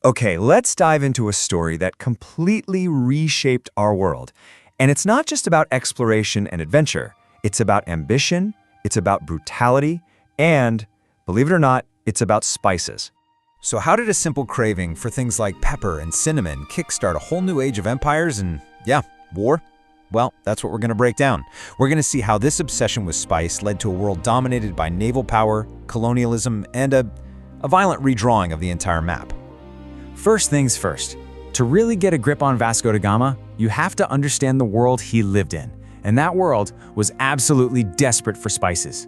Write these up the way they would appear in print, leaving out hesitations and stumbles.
Okay, let's dive into a story that completely reshaped our world. And it's not just about exploration and adventure. It's about ambition, it's about brutality, and, believe it or not, it's about spices. So how did a simple craving for things like pepper and cinnamon kickstart a whole new age of empires and, yeah, war? Well, that's what we're going to break down. We're going to see how this obsession with spice led to a world dominated by naval power, colonialism, and a violent redrawing of the entire map. First things first, to really get a grip on Vasco da Gama, you have to understand the world he lived in. And that world was absolutely desperate for spices.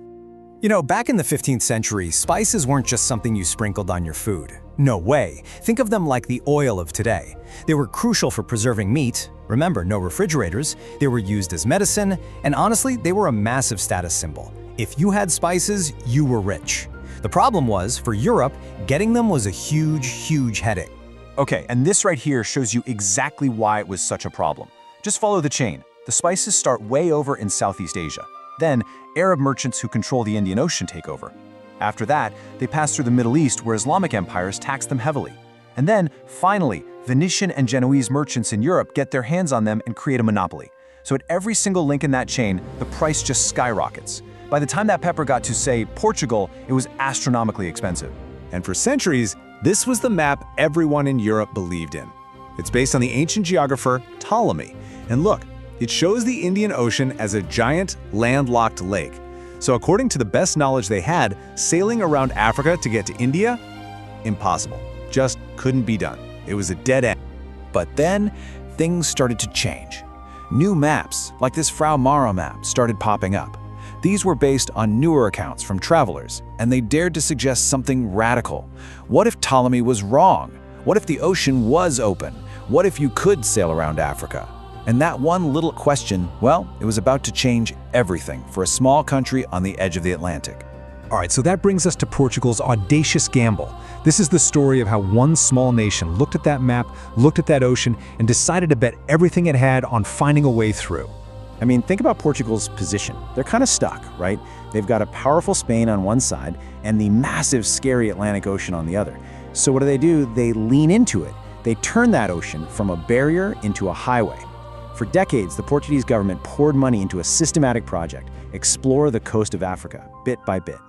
You know, back in the 15th century, spices weren't just something you sprinkled on your food. No way. Think of them like the oil of today. They were crucial for preserving meat. Remember, no refrigerators. They were used as medicine, and honestly, they were a massive status symbol. If you had spices, you were rich. The problem was, for Europe, getting them was a huge headache. Okay, and this right here shows you exactly why it was such a problem. Just follow the chain. The spices start way over in Southeast Asia. Then, Arab merchants who control the Indian Ocean take over. After that, they pass through the Middle East where Islamic empires tax them heavily. And then, finally, Venetian and Genoese merchants in Europe get their hands on them and create a monopoly. So at every single link in that chain, the price just skyrockets. By the time that pepper got to, say, Portugal, it was astronomically expensive. And for centuries, this was the map everyone in Europe believed in. It's based on the ancient geographer Ptolemy. And look, it shows the Indian Ocean as a giant, landlocked lake. So according to the best knowledge they had, sailing around Africa to get to India? Impossible. Just couldn't be done. It was a dead end. But then, things started to change. New maps, like this Frau Mara map, started popping up. These were based on newer accounts from travelers, and they dared to suggest something radical. What if Ptolemy was wrong? What if the ocean was open? What if you could sail around Africa? And that one little question, well, it was about to change everything for a small country on the edge of the Atlantic. All right, so that brings us to Portugal's audacious gamble. This is the story of how one small nation looked at that map, looked at that ocean, and decided to bet everything it had on finding a way through. I mean, think about Portugal's position. They're kind of stuck, right? They've got a powerful Spain on one side and the massive, scary Atlantic Ocean on the other. So what do? They lean into it. They turn that ocean from a barrier into a highway. For decades, the Portuguese government poured money into a systematic project, explore the coast of Africa, bit by bit.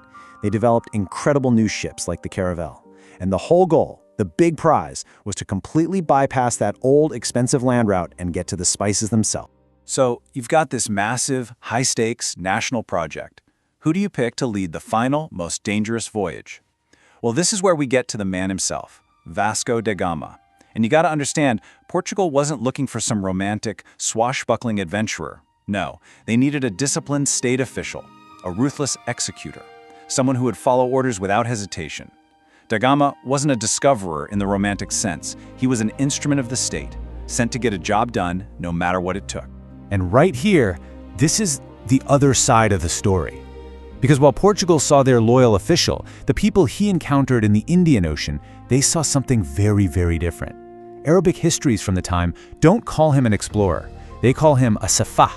They developed incredible new ships like the Caravel. And the whole goal, the big prize, was to completely bypass that old, expensive land route and get to the spices themselves. So, you've got this massive, high-stakes national project. Who do you pick to lead the final, most dangerous voyage? Well, this is where we get to the man himself, Vasco da Gama. And you gotta understand, Portugal wasn't looking for some romantic, swashbuckling adventurer. No, they needed a disciplined state official, a ruthless executor, someone who would follow orders without hesitation. Da Gama wasn't a discoverer in the romantic sense. He was an instrument of the state, sent to get a job done no matter what it took. And right here, this is the other side of the story. Because while Portugal saw their loyal official, the people he encountered in the Indian Ocean, they saw something very different. Arabic histories from the time don't call him an explorer. They call him a safah.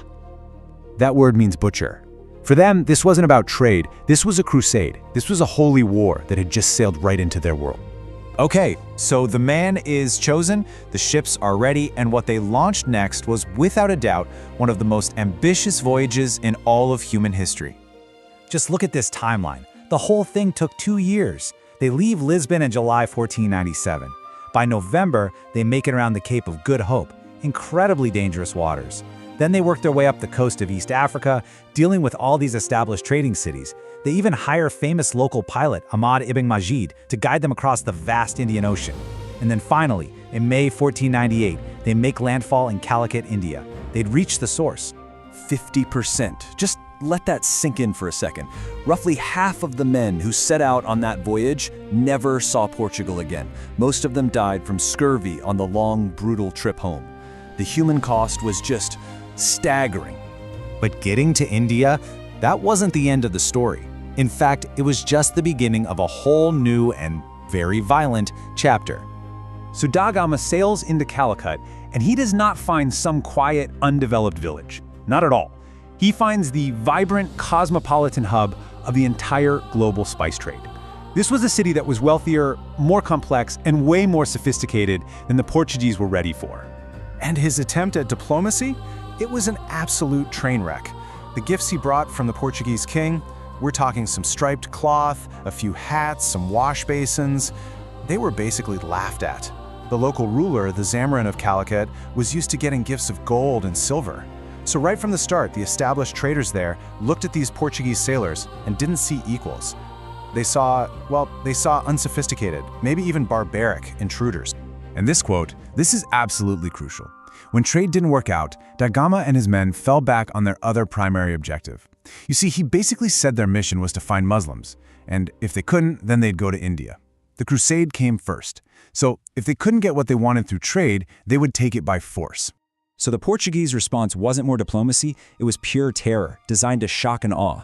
That word means butcher. For them, this wasn't about trade. This was a crusade. This was a holy war that had just sailed right into their world. Okay, so the man is chosen, the ships are ready, and what they launched next was without a doubt one of the most ambitious voyages in all of human history. Just look at this timeline. The whole thing took 2 years. They leave Lisbon in July 1497. By November, they make it around the Cape of Good Hope, incredibly dangerous waters. Then they work their way up the coast of East Africa, dealing with all these established trading cities. They even hire famous local pilot Ahmad ibn Majid to guide them across the vast Indian Ocean. And then finally, in May 1498, they make landfall in Calicut, India. They'd reached the source. 50%. Just let that sink in for a second. Roughly half of the men who set out on that voyage never saw Portugal again. Most of them died from scurvy on the long, brutal trip home. The human cost was just staggering. But getting to India, that wasn't the end of the story. In fact, it was just the beginning of a whole new and very violent chapter. So Da Gama sails into Calicut, and he does not find some quiet, undeveloped village. Not at all. He finds the vibrant, cosmopolitan hub of the entire global spice trade. This was a city that was wealthier, more complex, and way more sophisticated than the Portuguese were ready for. And his attempt at diplomacy? It was an absolute train wreck. The gifts he brought from the Portuguese king, we're talking some striped cloth, a few hats, some wash basins. They were basically laughed at. The local ruler, the Zamarin of Calicut, was used to getting gifts of gold and silver. So right from the start, the established traders there looked at these Portuguese sailors and didn't see equals. They saw unsophisticated, maybe even barbaric intruders. And this quote, this is absolutely crucial. When trade didn't work out, da Gama and his men fell back on their other primary objective. You see, he basically said their mission was to find Muslims, and if they couldn't, then they'd go to India. The crusade came first. So if they couldn't get what they wanted through trade, they would take it by force. So the Portuguese response wasn't more diplomacy, it was pure terror, designed to shock and awe.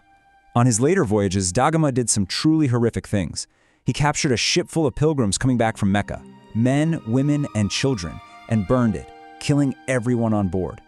On his later voyages, da Gama did some truly horrific things. He captured a ship full of pilgrims coming back from Mecca, men, women, and children, and burned it, killing everyone on board.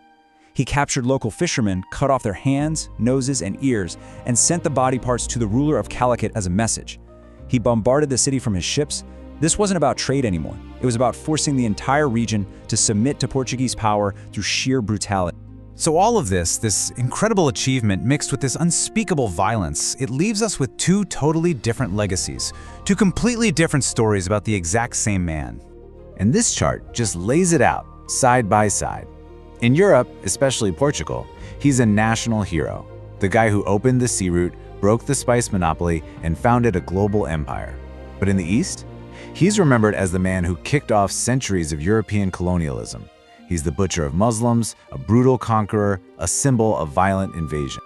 He captured local fishermen, cut off their hands, noses, and ears, and sent the body parts to the ruler of Calicut as a message. He bombarded the city from his ships. This wasn't about trade anymore. It was about forcing the entire region to submit to Portuguese power through sheer brutality. So all of this incredible achievement mixed with this unspeakable violence, it leaves us with two totally different legacies, two completely different stories about the exact same man. And this chart just lays it out, side by side. In Europe, especially Portugal, he's a national hero, the guy who opened the sea route, broke the spice monopoly, and founded a global empire. But in the East, he's remembered as the man who kicked off centuries of European colonialism. He's the butcher of Muslims, a brutal conqueror, a symbol of violent invasion.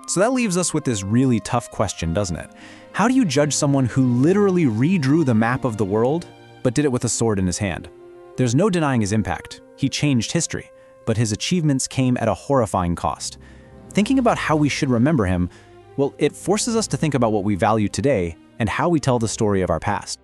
So that leaves us with this really tough question, doesn't it? How do you judge someone who literally redrew the map of the world, but did it with a sword in his hand? There's no denying his impact. He changed history, but his achievements came at a horrifying cost. Thinking about how we should remember him, well, it forces us to think about what we value today and how we tell the story of our past.